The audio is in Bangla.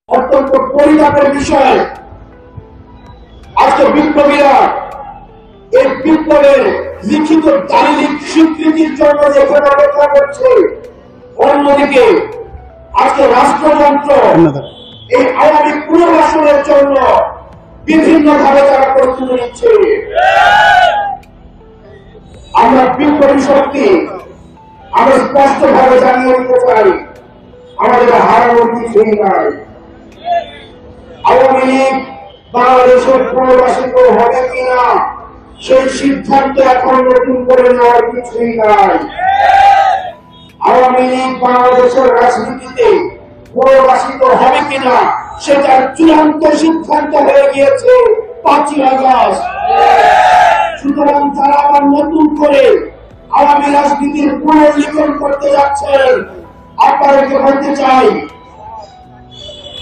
অত্যন্ত পরিতাপের বিষয় আজকে বিপ্লবীরা এই বিপ্লবের লিখিত দালিলিক স্বীকৃতির জন্য যেখানে অপেক্ষা করছে, অন্যদিকে আজকে রাষ্ট্রযন্ত্র এই আওয়ামী পুনর্বাসনের জন্য বিভিন্ন ভাবে তারা প্রস্তুতি নিচ্ছে। আমরা বিপ্লবী শক্তি আমরা স্পষ্ট ভাবে জানিয়ে দিতে চাই, আমাদের হারানোর কিছুই নাই। আওয়ামী লীগ বাংলাদেশের পুনর্বাসিত হবে কিনা সেই সিদ্ধান্ত এখন নতুন করে নেওয়ার কিছুই নাই। আওয়ামী লীগ বাংলাদেশের রাজনীতিতে পুনর্বাসিত হবে কিনা সেটার চূড়ান্ত সিদ্ধান্ত হয়ে গিয়েছে ৫ই আগস্ট। সুতরাং তারা আবার নতুন করে আওয়ামী রাজনীতির পুনর্লিখন করতে যাচ্ছেন। আপনাদেরকে বলতে চাই,